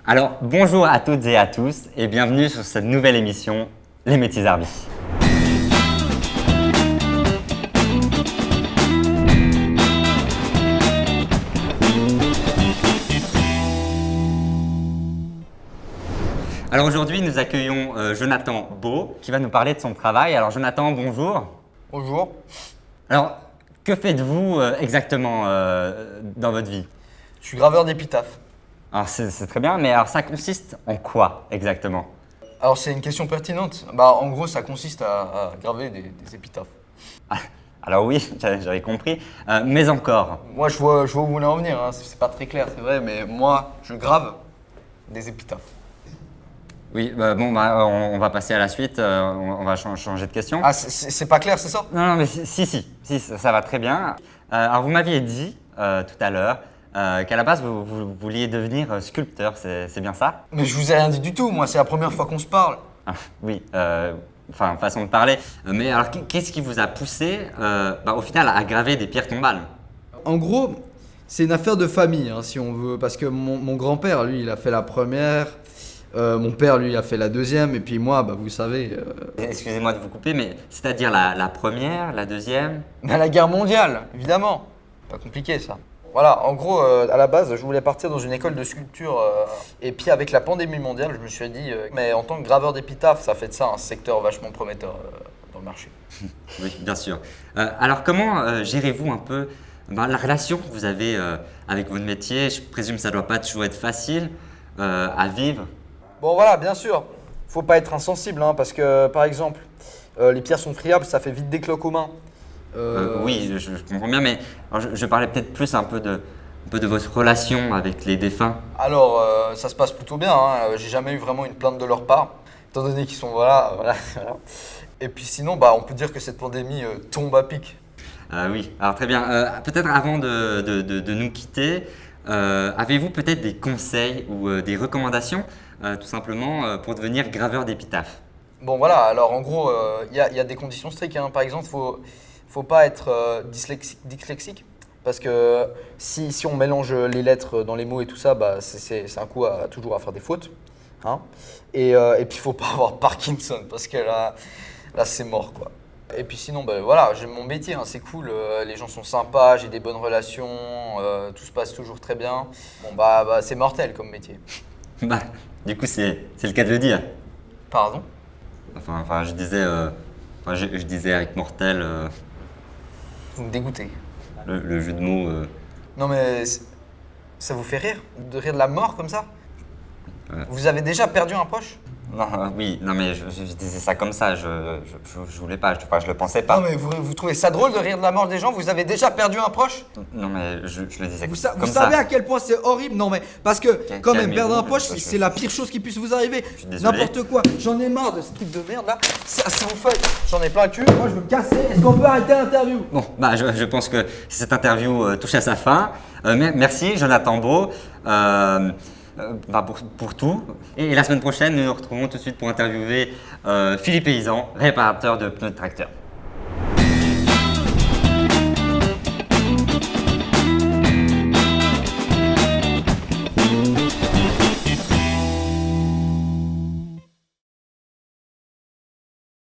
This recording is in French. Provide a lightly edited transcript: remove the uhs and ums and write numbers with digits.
Alors, bonjour à toutes et à tous et bienvenue sur cette nouvelle émission, Les Métiers Arby. Alors aujourd'hui, nous accueillons Jonathan Beau qui va nous parler de son travail. Alors Jonathan, bonjour. Bonjour. Alors, que faites-vous exactement dans votre vie? Je suis graveur d'épitaphe. Alors c'est très bien, mais alors ça consiste en quoi exactement? Alors c'est une question pertinente. En gros, ça consiste à graver des épitaphes. Alors oui, j'avais compris, mais encore. Moi, je vois où vous voulez en venir. Hein. C'est pas très clair, c'est vrai, mais moi, je grave des épitaphes. Oui, on va passer à la suite, on va changer de question. Ah, c'est pas clair, c'est ça? Non, mais si, ça va très bien. Alors vous m'aviez dit tout à l'heure qu'à la base vous vouliez devenir sculpteur, c'est bien ça? Mais je vous ai rien dit du tout. Moi, c'est la première fois qu'on se parle. Oui, façon de parler. Mais alors qu'est-ce qui vous a poussé au final à graver des pierres tombales? En gros, c'est une affaire de famille, hein, si on veut, parce que mon grand-père, lui, il a fait la première, mon père, lui, a fait la deuxième, et puis moi, vous savez… Excusez-moi de vous couper, mais c'est-à-dire la première, la deuxième? Mais à la guerre mondiale, évidemment. Pas compliqué, ça. Voilà, en gros, à la base, je voulais partir dans une école de sculpture. Et puis avec la pandémie mondiale, je me suis dit, mais en tant que graveur d'épitaphe, ça fait de ça un secteur vachement prometteur dans le marché. Oui, bien sûr. Alors comment gérez-vous un peu la relation que vous avez avec votre métier? Je présume que ça ne doit pas toujours être facile à vivre. Bon voilà, bien sûr, faut pas être insensible, hein, parce que par exemple, les pierres sont friables, ça fait vite des cloques aux mains. Oui, je comprends bien, mais alors, je parlais peut-être plus un peu de votre relation avec les défunts. Alors, ça se passe plutôt bien, hein. J'ai jamais eu vraiment une plainte de leur part, étant donné qu'ils sont voilà. Et puis sinon, on peut dire que cette pandémie tombe à pic. Oui, alors très bien. Peut-être avant de nous quitter, avez-vous peut-être des conseils ou des recommandations, tout simplement, pour devenir graveur d'épitaphe? Bon voilà, alors en gros, il y a des conditions strictes, hein. Par exemple, faut pas être dyslexique, parce que si on mélange les lettres dans les mots et tout ça, c'est un coup toujours à faire des fautes. Hein. Et puis il faut pas avoir Parkinson, parce que là c'est mort, quoi. Et puis sinon, voilà, j'aime mon métier, hein, c'est cool, les gens sont sympas, j'ai des bonnes relations, tout se passe toujours très bien. Bon c'est mortel comme métier. Du coup, c'est le cas de le dire. Pardon? Enfin, je disais, je disais avec mortel, Vous me dégoûtez. le jeu de mots. Non mais ça vous fait rire? De rire de la mort comme ça? Vous avez déjà perdu un proche? Non, oui, non mais je disais ça comme ça, je voulais pas, je le pensais pas. Non mais vous trouvez ça drôle de rire de la mort des gens? Vous avez déjà perdu un proche? Non mais je le disais Vous comme ça. savez à quel point c'est horrible? Non mais, parce que quand même, calmez-vous, perdre un proche, je- c'est la pire chose qui puisse vous arriver. suis désolé. N'importe quoi. J'en ai marre de ce truc de merde là. Ça vous fait. J'en ai plein le cul. Moi je veux me casser. Est-ce qu'on peut arrêter l'interview? Bon, je pense que cette interview touche à sa fin. Merci Jonathan Beau pour tout. Et la semaine prochaine, nous nous retrouvons tout de suite pour interviewer Philippe Paysan, réparateur de pneus de tracteur.